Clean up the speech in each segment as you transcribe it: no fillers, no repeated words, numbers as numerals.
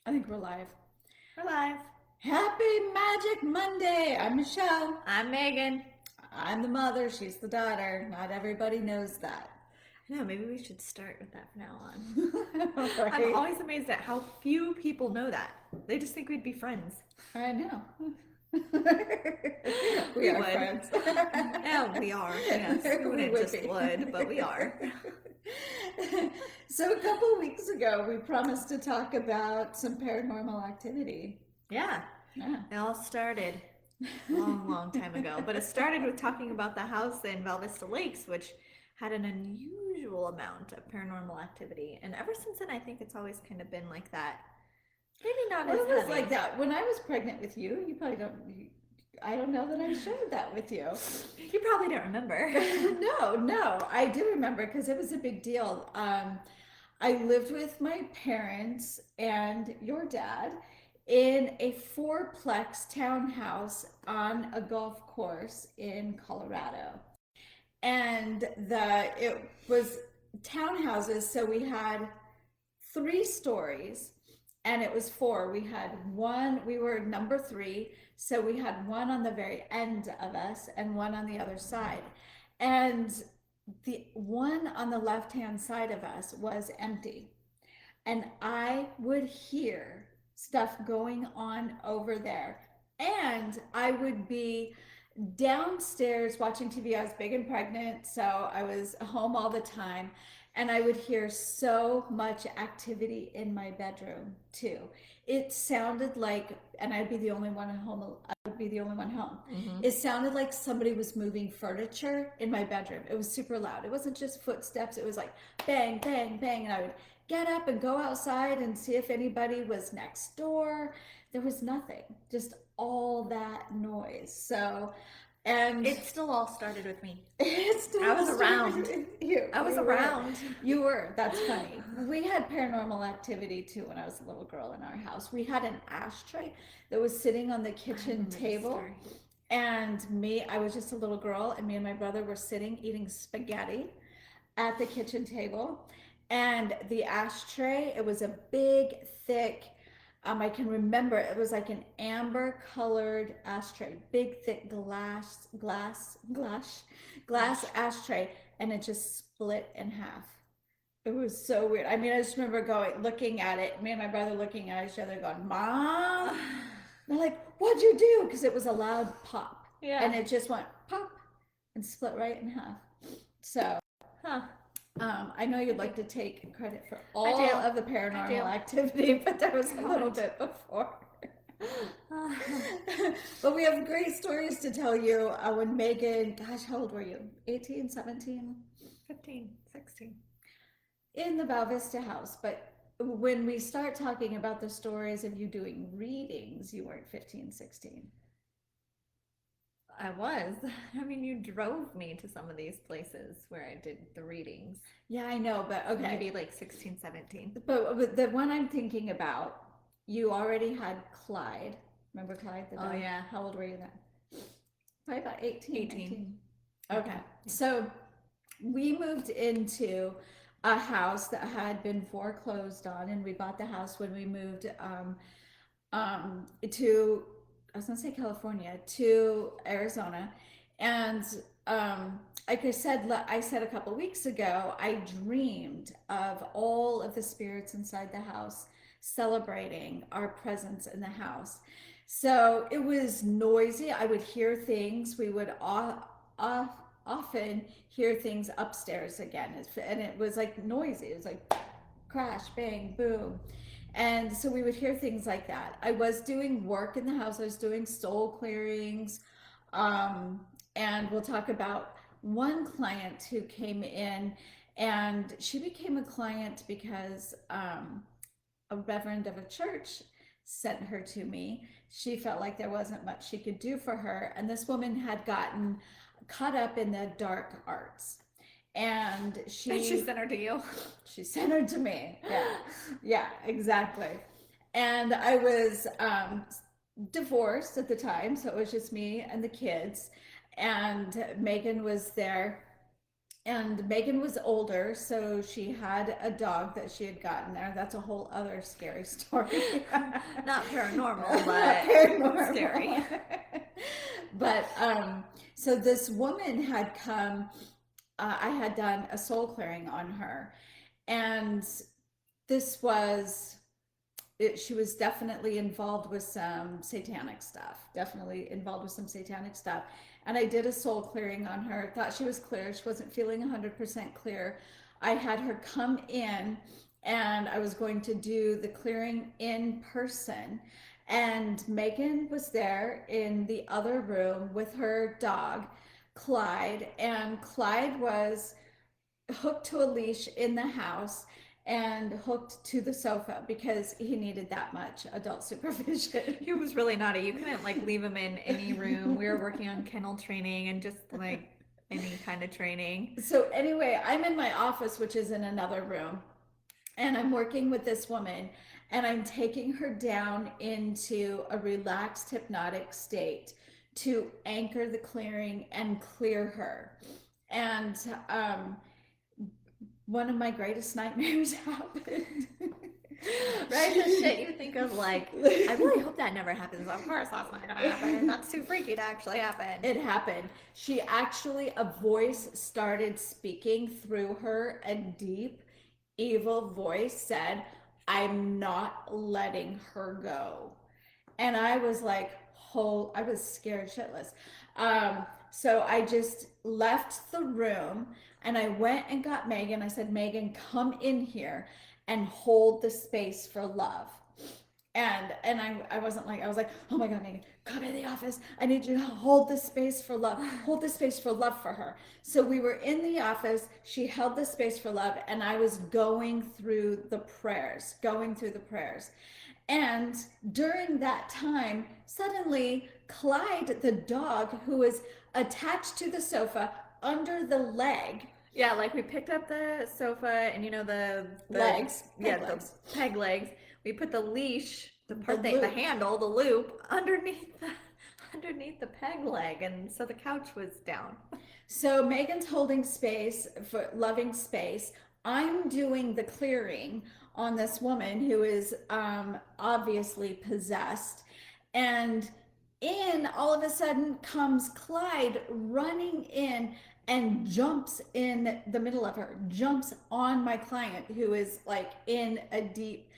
I think we're live. We're live. Happy Magic Monday! I'm Michelle. I'm Megan. I'm the mother, she's the daughter. Not everybody knows that. I know, maybe we should start with that from now on. I'm Right? always amazed at how few people know that. They just think we'd be friends. I know. We We are would. friends. Yeah, we are. Yes, we We wouldn't would just be. would, but we are. So a couple weeks ago, we promised to talk about some paranormal activity. Yeah, Yeah. it all started a long, long time ago. But it started with talking about the house in Val Vista Lakes, which had an unusual amount of paranormal activity. And ever since then, I think it's always kind of been like that. Maybe not Well, as it was like heavy. that when I was pregnant with you. You probably don't. I don't know that I shared that with you. You probably don't remember. No, I do remember because it was a big deal. I lived with my parents and your dad in a fourplex townhouse on a golf course in Colorado, and the it was townhouses, so we had 3 stories, and it was four. We had one, we were number three, so we had one on the very end of us and one on the other side. And the one on the left hand side of us was empty. And I would hear stuff going on over there. And I would be downstairs watching TV. I was big and pregnant, so I was home all the time. And I would hear so much activity in my bedroom too. It sounded like, and I'd be the only one at home. I would be the only one home. Mm-hmm. It sounded like somebody was moving furniture in my bedroom. It was super loud. It wasn't just footsteps. It was like bang, bang, bang. And I would get up and go outside and see if anybody was next door. There was nothing, just all that noise. So, and It still all started with me. it I still was started around. with you. I was You were. around. You were. That's funny. We had paranormal activity too when I was a little girl in our house. We had an ashtray that was sitting on the kitchen table. And I was just a little girl, and me and my brother were sitting eating spaghetti at the kitchen table. And the ashtray, it was a big, thick, I can remember it was like an amber colored ashtray, big, thick glass ashtray, and it just split in half. It was so weird. I mean, I just remember looking at it, me and my brother looking at each other, going, "Mom," they're like, "What'd you do?" Because it was a loud pop, Yeah. and it just went pop and split right in half. So, Huh. I know you'd like to take credit for I all do. of the I do. paranormal activity, but there was a little bit before. But we have great stories to tell you when Megan, gosh, how old were you? 18, 17? 15, 16. In the Val Vista house. But when we start talking about the stories of you doing readings, you weren't 15, 16. I was. I mean, you drove me to some of these places where I did the readings. Yeah, I know, but okay. Maybe like 16, 17. But the one I'm thinking about, you already had Clyde. Remember Clyde, the dog? Oh, yeah. How old were you then? Probably about 18. 18. 19. Okay. Yeah. So we moved into a house that had been foreclosed on, and we bought the house when we moved to, I was gonna say California, to Arizona. And like I said a couple weeks ago, I dreamed of all of the spirits inside the house celebrating our presence in the house. So it was noisy. I would hear things. We would often hear things upstairs again. And it was like noisy. It was like crash, bang, boom. And so we would hear things like that. I was doing work in the house. I was doing soul clearings. And we'll talk about one client who came in, and she became a client because a reverend of a church sent her to me. She felt like there wasn't much she could do for her. And this woman had gotten caught up in the dark arts. And she sent her to you. She sent her to me. Yeah, exactly. And I was divorced at the time, so it was just me and the kids. And Megan was there And Megan was older, so she had a dog that she had gotten there. That's a whole other scary story. Not paranormal, Not but paranormal. scary. But so this woman had come, I had done a soul clearing on her. And this was she was definitely involved with some satanic stuff. Definitely involved with some satanic stuff. And I did a soul clearing on her. Thought she was clear. She wasn't feeling 100% clear. I had her come in and I was going to do the clearing in person. And Megan was there in the other room with her dog, Clyde. And Clyde was hooked to a leash in the house and hooked to the sofa because he needed that much adult supervision. He was really naughty. You couldn't like leave him in any room. We were working on kennel training and just like any kind of training. So anyway, I'm in my office, which is in another room, and I'm working with this woman, and I'm taking her down into a relaxed hypnotic state to anchor the clearing and clear her. And one of my greatest nightmares happened. Right? The shit you think of like, I really hope that never happens. Of course that's not gonna happen. That's too freaky to actually happen. It happened. She actually, a voice started speaking through her, a deep, evil voice said, I'm not letting her go. And I was like, whole, I was scared shitless. So I just left the room and I went and got Megan. I said, Megan, come in here and hold the space for love. And I wasn't like, I was like, oh my God, Megan, come in the office. I need you to hold the space for love. Hold the space for love for her. So we were in the office. She held the space for love, and I was going through the prayers. And during that time, suddenly Clyde, the dog, who was attached to the sofa under the leg, Yeah, like we picked up the sofa and you know the legs, yeah, peg the legs, peg legs. We put the leash, the the part that the loop. handle, the loop underneath the underneath the peg leg, and so the couch was down. So Megan's holding space for loving space. I'm doing the clearing on this woman who is obviously possessed. And in all of a sudden comes Clyde running in and jumps in the middle of her, jumps on my client who is like in a deep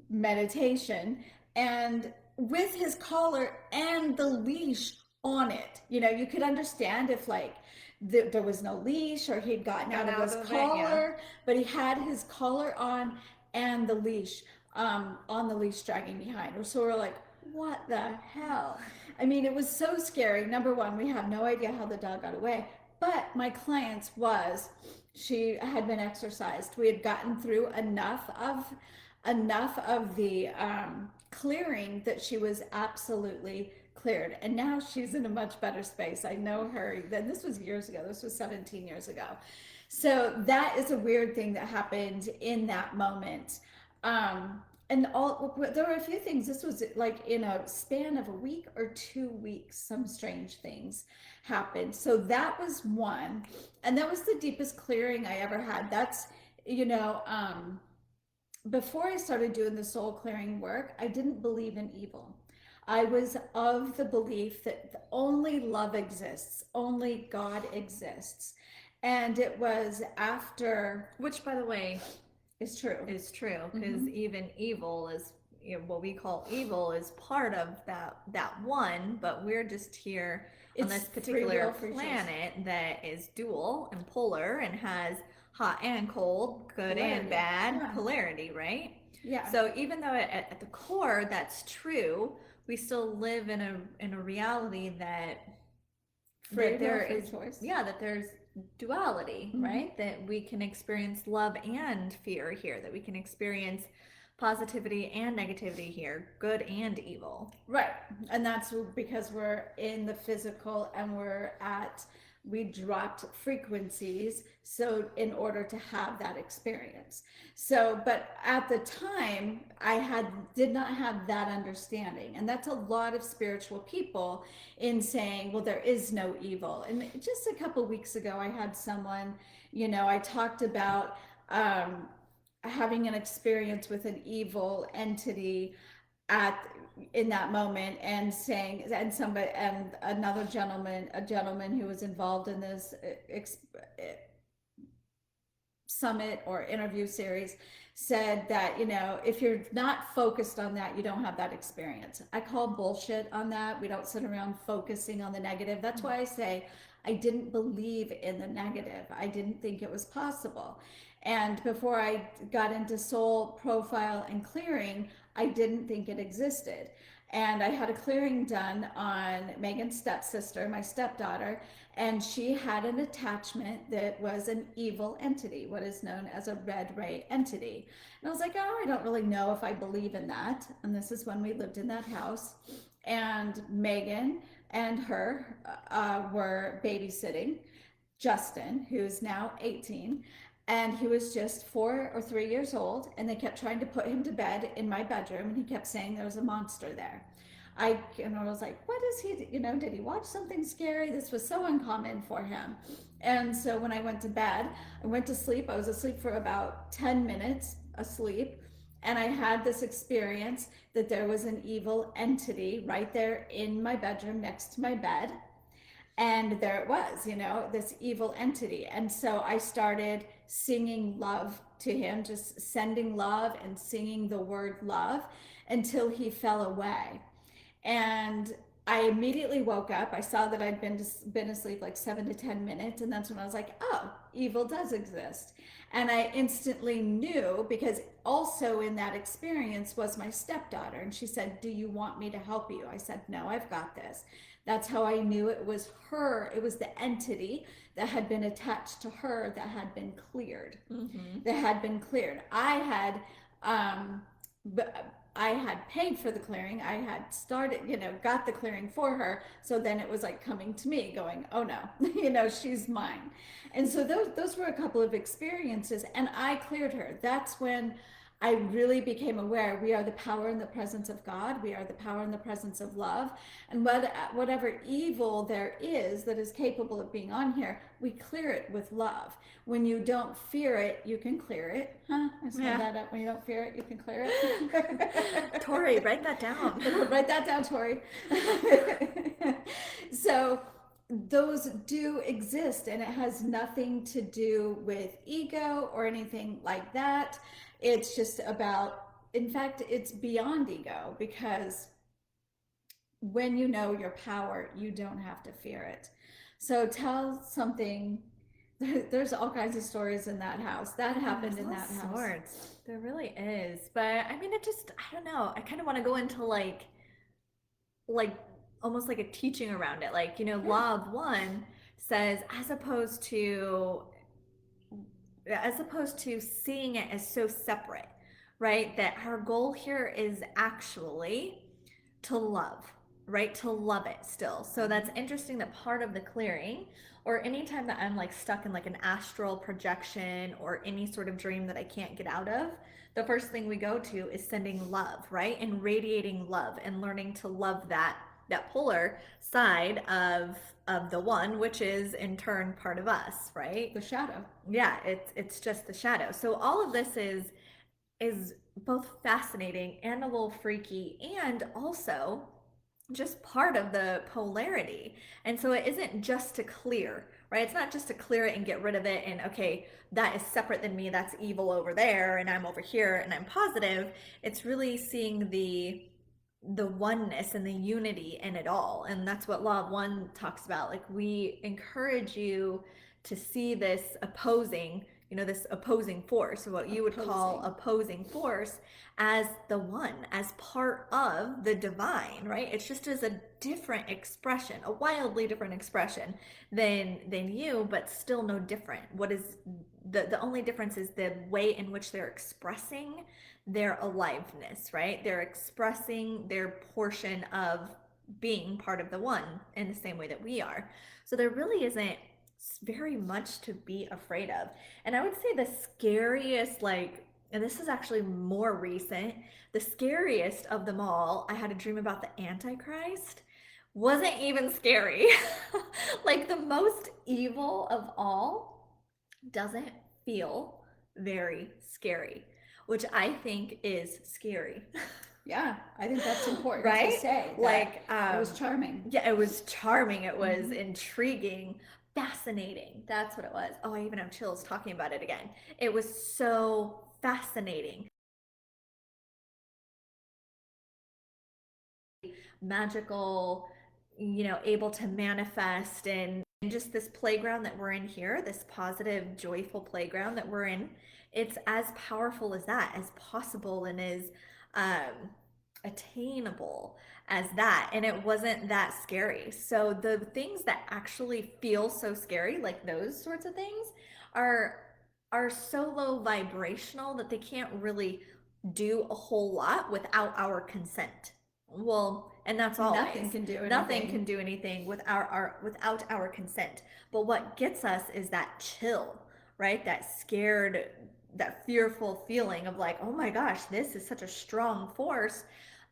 meditation, and with his collar and the leash on it. You know, you could understand if like there was no leash or he'd gotten Got out of out his of it, yeah. collar, but he had his collar on and the leash on the leash dragging behind. So we're like, what the hell? I mean, it was so scary. Number one, we have no idea how the dog got away. But my client's was she had been exercised. We had gotten through enough of the clearing that she was absolutely cleared, and now she's in a much better space. I know her. Then this was years ago. This was 17 years ago. So that is a weird thing that happened in that moment. And all there were a few things. This was like in a span of a week or 2 weeks. Some strange things happened. So that was one, and that was the deepest clearing I ever had. That's you know. Before I started doing the soul clearing work, I didn't believe in evil. I was of the belief that only love exists, only God exists. And it was after, Which, by the way, it's true. is true because Mm-hmm. even evil is, you know, what we call evil is part of that one, but we're just here on It's this free particular will, free choice. planet that is dual and polar and has hot and cold, good and Polarity. bad Yeah. polarity, right? Yeah. So even though at the core that's true, we still live in a reality Free that will, there free is, choice. yeah, that there's duality, Mm-hmm. right? That we can experience love and fear here, that we can experience positivity and negativity here, good and evil. Right. And that's because we're in the physical and we're at We dropped frequencies so in order to have that experience. So, but at the time, I had did not have that understanding, and that's a lot of spiritual people in saying, well, there is no evil. And just a couple weeks ago, I had someone, I talked about having an experience with an evil entity at in that moment, and saying, and somebody, and another gentleman, a gentleman who was involved in this summit or interview series, said that, if you're not focused on that, you don't have that experience. I call bullshit on that. We don't sit around focusing on the negative. That's why I say I didn't believe in the negative. I didn't think it was possible. And before I got into soul profile and clearing, I didn't think it existed. And I had a clearing done on Megan's stepsister, my stepdaughter, and she had an attachment that was an evil entity, what is known as a red ray entity. And I was like, oh, I don't really know if I believe in that. And this is when we lived in that house. And Megan and her were babysitting Justin, who's now 18. And he was just 4 or 3 years old, and they kept trying to put him to bed in my bedroom, and he kept saying there was a monster there. I was like, what is he, did he watch something scary? This was so uncommon for him. And so when I went to bed, I went to sleep. I was asleep for about 10 minutes asleep. And I had this experience that there was an evil entity right there in my bedroom next to my bed. And there it was, this evil entity. And so I started singing love to him, just sending love and singing the word love until he fell away. And I immediately woke up. I saw that I'd been asleep like 7 to 10 minutes, and that's when I was like, "Oh, evil does exist." And I instantly knew, because also in that experience was my stepdaughter, and she said, "Do you want me to help you?" I said, "No, I've got this." That's how I knew it was her. It was the entity that had been attached to her that had been cleared. Mm-hmm. That had been cleared. Um, I had paid for the clearing. I had started, got the clearing for her. So then it was like coming to me going, oh no, she's mine. And so those were a couple of experiences, and I cleared her. That's when I really became aware we are the power in the presence of God. We are the power in the presence of love. And whatever evil there is that is capable of being on here, we clear it with love. When you don't fear it, you can clear it. Huh? I said Yeah. that up. When you don't fear it, you can clear it. Tori, write that down. Write that down, Tori. So those do exist, and it has nothing to do with ego or anything like that. It's just about, in fact, it's beyond ego, because when you know your power, you don't have to fear it. So tell something. There's all kinds of stories in that house. That happened in that house. Sorts. There really is. But I mean, I don't know. I kind of want to go into like almost like a teaching around it. Like, Law of One says, as opposed to seeing it as so separate, right? That our goal here is actually to love, right? To love it still. So that's interesting that part of the clearing, or anytime that I'm like stuck in like an astral projection or any sort of dream that I can't get out of, the first thing we go to is sending love, right? And radiating love and learning to love that polar side of the one, which is in turn part of us, right? The shadow. Yeah, it's just the shadow. So all of this is both fascinating and a little freaky, and also just part of the polarity. And so it isn't just to clear, right? It's not just to clear it and get rid of it and, okay, that is separate than me, that's evil over there, and I'm over here and I'm positive. It's really seeing the oneness and the unity in it all. And that's what Law of One talks about. Like, we encourage you to see this opposing force, what you would call opposing force, as the one, as part of the divine, right? It's just as a different expression, a wildly different expression than you, but still no different. What is the only difference is the way in which they're expressing their aliveness, right? They're expressing their portion of being part of the one in the same way that we are. So there really isn't very much to be afraid of. And I would say the scariest, like, and this is actually more recent, the scariest of them all, I had a dream about the Antichrist. Wasn't even scary. Like the most evil of all doesn't feel very scary, which I think is scary. Yeah, I think that's important to Right? say that Like, it was charming. yeah, it was charming. It was Hmm. intriguing, fascinating. That's what it was. Oh, I even have chills talking about it again. It was so fascinating, magical, able to manifest and just this playground that we're in here, this positive, joyful playground that we're in, it's as powerful as that, as possible and as um, attainable as that. And it wasn't that scary. So the things that actually feel so scary, like those sorts of things, are are so low vibrational that they can't really do a whole lot without our consent. Well, and that's Nothing always. can do Nothing can anything. do anything without our consent. But what gets us is that chill, right? That scared, that fearful feeling of like, oh my gosh, this is such a strong force.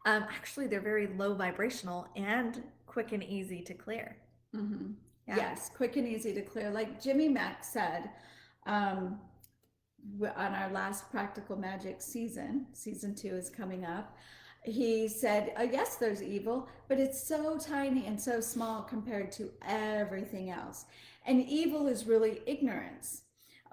Actually, they're very low vibrational and quick and easy to clear. Hmm. Yeah. Yes, quick and easy to clear. Like Jimmy Mack said, um, on our last Practical Magic season, season 2 is coming up. He said, yes, there's evil, but it's so tiny and so small compared to everything else. And evil is really ignorance,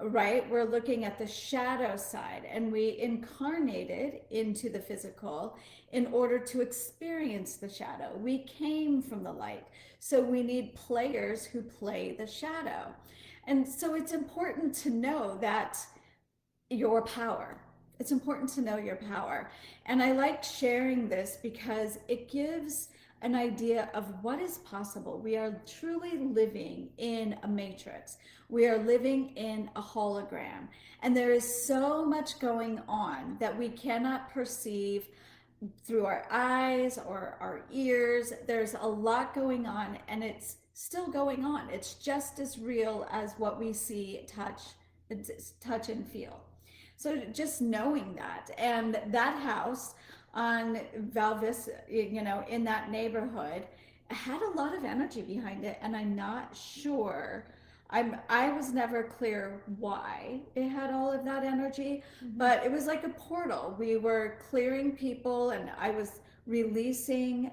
right? We're looking at the shadow side, and we incarnated into the physical in order to experience the shadow. We came from the light. So we need players who play the shadow. And so it's important to know that your power. It's important to know your power. And I like sharing this because it gives an idea of what is possible. We are truly living in a matrix. We are living in a hologram. And there is so much going on that we cannot perceive through our eyes or our ears. There's a lot going on, and it's still going on. It's just as real as what we see, touch and feel. So just knowing that, and that house on Valvis, in that neighborhood, had a lot of energy behind it, and I'm not sure. I was never clear why it had all of that energy, Mm-hmm. but it was like a portal. We were clearing people, and I was releasing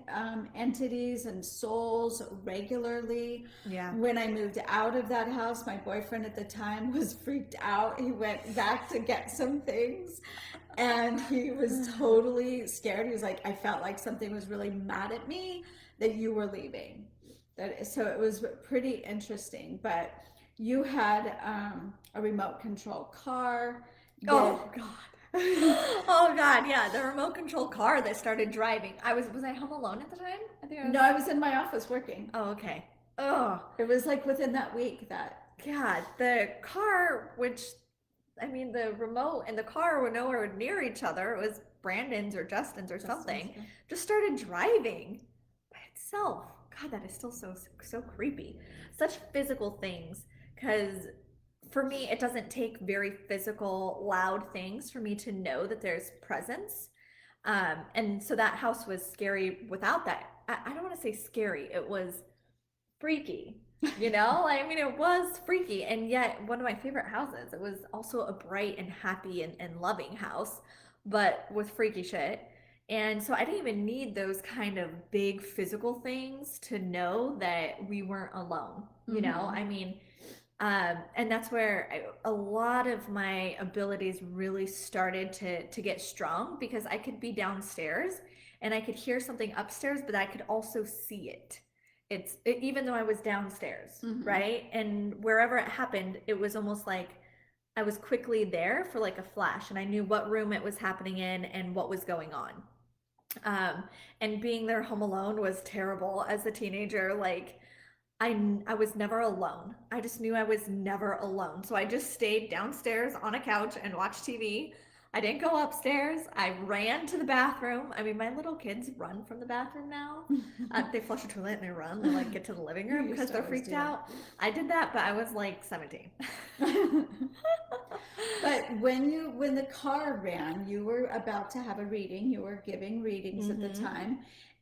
entities and souls regularly. Yeah. When I moved out of that house, my boyfriend at the time was freaked out. He went back to get some things, and he was totally scared. He was like, I felt like something was really mad at me that you were leaving. So it was pretty interesting. But you had a remote control car. Did Oh God. Oh God, yeah, the remote control car that started driving. Was I home alone at the time? I think I was. No, I was in my office working. Oh, okay. Oh It was like within that week that God, the car, which I mean, the remote and the car were nowhere near each other. It was Brandon's or Justin's or Justin's. something. Just started driving by itself. God, that is still so creepy. Such physical things, because for me, it doesn't take very physical, loud things for me to know that there's presence. And so that house was scary without that. I don't want to say scary. It was freaky. I mean, it was freaky, and yet one of my favorite houses. It was also a bright and happy and loving house, but with freaky shit. And so I didn't even need those kind of big physical things to know that we weren't alone. Mm-hmm. I mean, and that's where a lot of my abilities really started to get strong because I could be downstairs and I could hear something upstairs, but I could also see it. Even though I was downstairs, Mm-hmm. right? And wherever it happened, it was almost like I was quickly there for like a flash and I knew what room it was happening in and what was going on. Um, and being there home alone was terrible as a teenager. Like I was never alone. I just knew I was never alone. So I just stayed downstairs on a couch and watched TV. I didn't go upstairs. I ran to the bathroom. I mean, my little kids run from the bathroom now. They flush a toilet and they run. They like get to the living You room used because to they're always freaked do that. out. I did that, but I was like 17. But when the car ran, you were about to have a reading. You were giving readings at the Mm-hmm. time,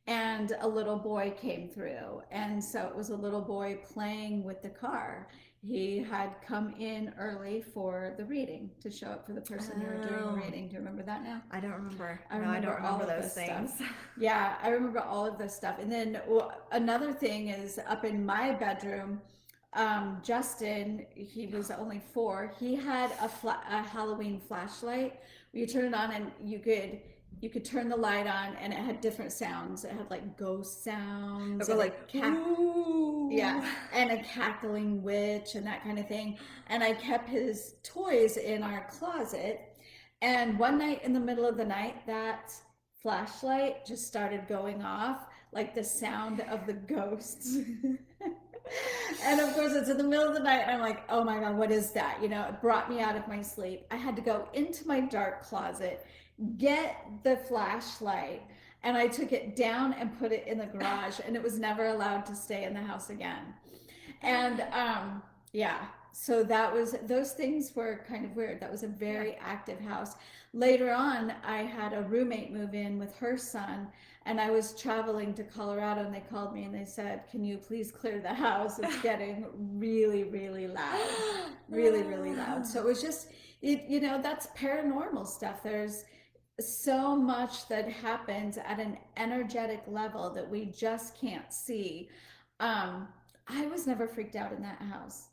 and a little boy came through. And so it was a little boy playing with the car. He had come in early for the reading to show up for the person you were doing a Oh, reading. Do you remember that now? I don't remember. I No, I don't remember all remember of those this stuff. things. Yeah, I remember all of this stuff. And then another thing is up in my bedroom, Justin, he was only 4. He had a Halloween flashlight. You turn it on and you could turn the light on and it had different sounds. It had like ghost I sounds go and like, yeah, ooh. and a cackling witch and that kind of thing. And I kept his toys in our closet. And one night in the middle of the night, that flashlight just started going off, like the sound of the ghosts. And of course, it's in the middle of the night, and I'm like, oh my God, what is that? It brought me out of my sleep. I had to go into my dark closet, get the flashlight, and I took it down and put it in the garage, and it was never allowed to stay in the house again. And yeah, so those things were kind of weird. That was a Yeah. very active house. Later on, I had a roommate move in with her son, and I was traveling to Colorado, and they called me and they said, "Can you please clear the house? It's getting really, really loud, really, really loud." So it was just that's paranormal stuff. There's so much that happens at an energetic level that we just can't see. Um, I was never freaked out in that house.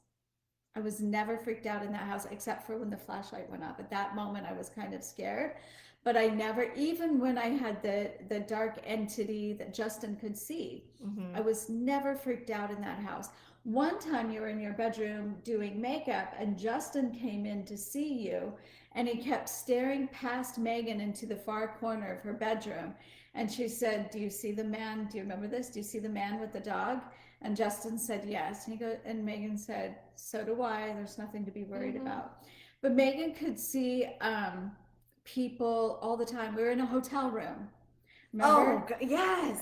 I was never freaked out in that house except for when the flashlight went off. At that moment, I was kind of scared. But I never, even when I had the dark entity that Justin could see, Mm-hmm. I was never freaked out in that house. One time you were in your bedroom doing makeup, and Justin came in to see you, and he kept staring past Megan into the far corner of her bedroom. And she said, "Do you see the man? Do you remember this? Do you see the man with the dog?" And Justin said yes. And Megan said, "So do I. There's nothing to be worried Mm-hmm. about." But Megan could see people all the time. We were in a hotel room. Remember? Oh, yes.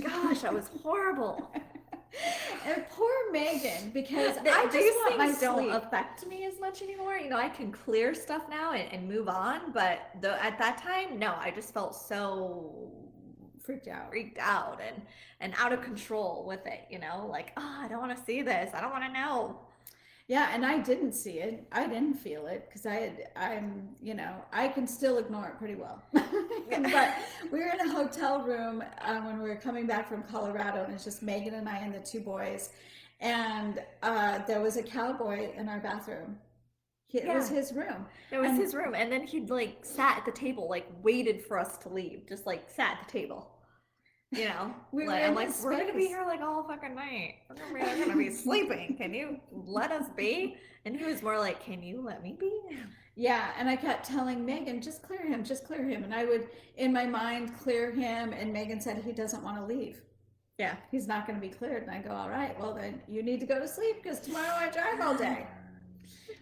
Gosh, that was horrible. And poor Megan, because I just These want my things don't sleep. affect me as much anymore. You know, I can clear stuff now and move on, but at that time, no, I just felt so Freaked out. freaked out and out of control with it, like, oh, I don't want to see this. I don't want to know. Yeah, and I didn't see it. I didn't feel it because I can still ignore it pretty well. But we were in a hotel room when we were coming back from Colorado, and it's just Megan and I and the 2 boys. And there was a cowboy in our bathroom. It was Yeah, his room. it was And his room, and then he'd like sat at the table, like waited for us to leave, just like sat at the table. we were Like, I'm in like, his we're gonna be space. here like all fucking night. We're gonna be sleeping. Can you let us be? And he was more like, can you let me be? Yeah, and I kept telling Megan, just clear him, just clear him. And I would, in my mind, clear him. And Megan said he doesn't want to leave. Yeah. He's not going to be cleared. And I go, all right, well, then you need to go to sleep because tomorrow I drive all day.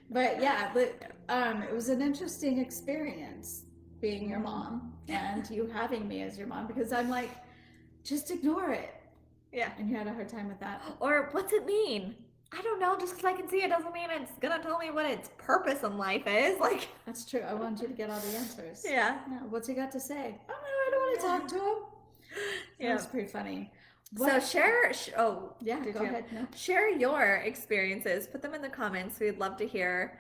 But yeah, it was an interesting experience being your Mm-hmm. mom and you having me as your mom because I'm like, just ignore it. Yeah. And you had a hard time with that. Or what's it mean? I don't know. Just because I can see it doesn't mean it's gonna tell me what its purpose in life is. Like, That's true. I want you to get all the answers. yeah. Yeah, what's he got to say? Oh, no, I don't want to talk to him. That Yeah. was pretty funny. So What? share. Yeah, Did go you ahead. No. share your experiences? Put them in the comments. We'd love to hear.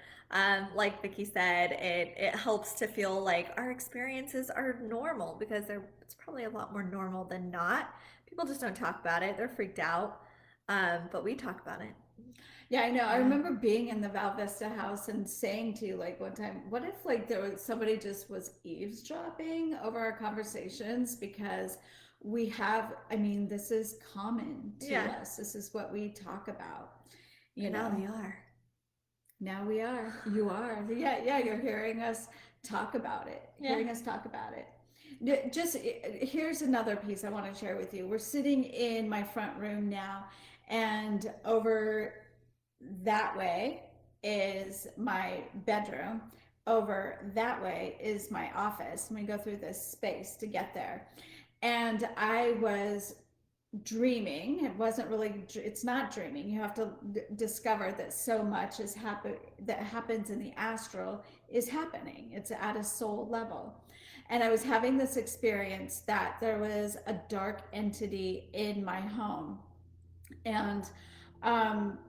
Like Vicky said, it helps to feel like our experiences are normal because it's probably a lot more normal than not. People just don't talk about it. They're freaked out, but we talk about it. Yeah, I know. I Yeah. remember being in the Val Vista house and saying to you, like, one time, what if, like, there was somebody just was eavesdropping over our conversations because I mean, this is common to Yeah. us. This is what we talk about, you And now know. we are. Now we are. You are. Yeah, yeah, you're hearing us talk about it. Yeah. Hearing us talk about it. Just here's another piece I want to share with you. We're sitting in my front room now, and over that way is my bedroom. over that way is my office. And we go through this space to get there. And I was dreaming. It wasn't really, it's not dreaming. You have to discover that so much is that happens in the astral is happening. It's at a soul level. And I was having this experience that there was a dark entity in my home. And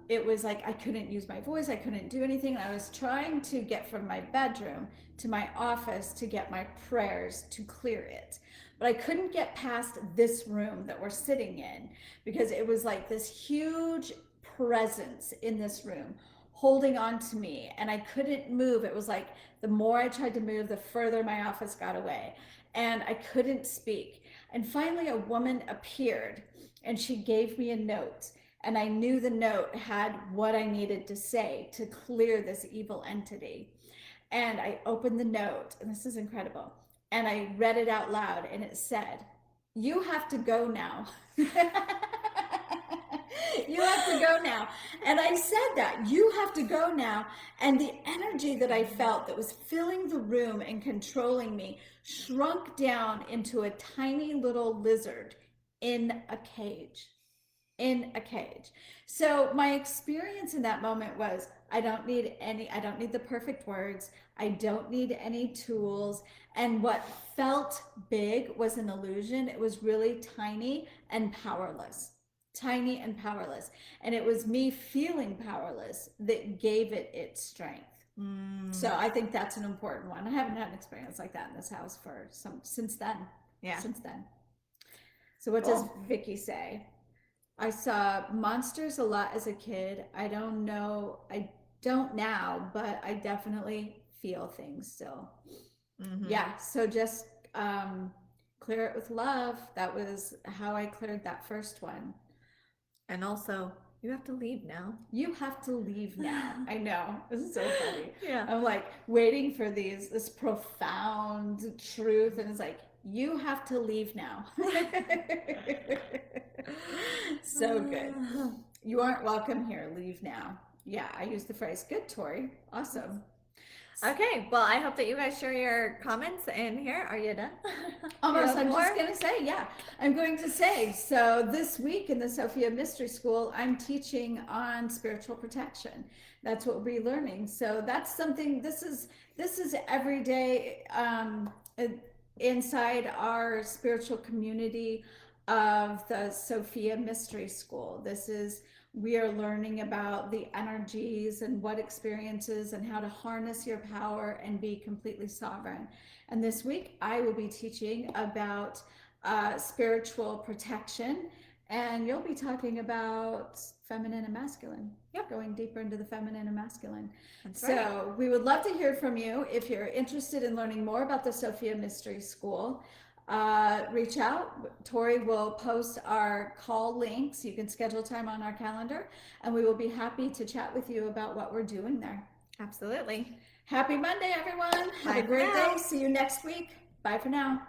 it was like I couldn't use my voice, I couldn't do anything. I was trying to get from my bedroom to my office to get my prayers to clear it, but I couldn't get past this room that we're sitting in because it was like this huge presence in this room holding on to me, and I couldn't move. It was like the more I tried to move, the further my office got away, and I couldn't speak. And finally a woman appeared and she gave me a note, and I knew the note had what I needed to say to clear this evil entity. And I opened the note, and this is incredible. And I read it out loud, and it said, "You have to go now." You have to go now. And I said that, "You have to go now." And the energy that I felt that was filling the room and controlling me shrunk down into a tiny little lizard in a cage. In a cage. So my experience in that moment was I don't need the perfect words. I don't need any tools. And what felt big was an illusion. It was really tiny and powerless. Tiny and powerless. And it was me feeling powerless that gave it its strength. So I think that's an important one. I haven't had an experience like that in this house for since then. Yeah. Since then. So what does Vicky say? I saw monsters a lot as a kid. I don't know. I don't now, but I definitely feel things still. Mm-hmm. Yeah. So just clear it with love. That was how I cleared that first one. And also, you have to leave now. You have to leave now. I know. This is so funny. Yeah. I'm like waiting for this profound truth, and it's like, you have to leave now. So good. You aren't welcome here. Leave now. Yeah, I use the phrase. Good, Tori. Awesome. Okay, well, I hope that you guys share your comments in here. Are you done? Almost. I'm just going to say, yeah, I'm going to say. So this week in the Sophia Mystery School, I'm teaching on spiritual protection. That's what we'll be learning. So that's something. This is every day inside our spiritual community of the Sophia Mystery School. We are learning about the energies and what experiences and how to harness your power and be completely sovereign. And this week I will be teaching about spiritual protection, and you'll be talking about feminine and masculine. Yep. Going deeper into the feminine and masculine. That's so right. We would love to hear from you. If you're interested in learning more about the Sophia Mystery School, reach out. Tori will post our call links. You can schedule time on our calendar, and we will be happy to chat with you about what we're doing there. Absolutely. Happy Monday, everyone. Have a great day. See you next week. Bye for now.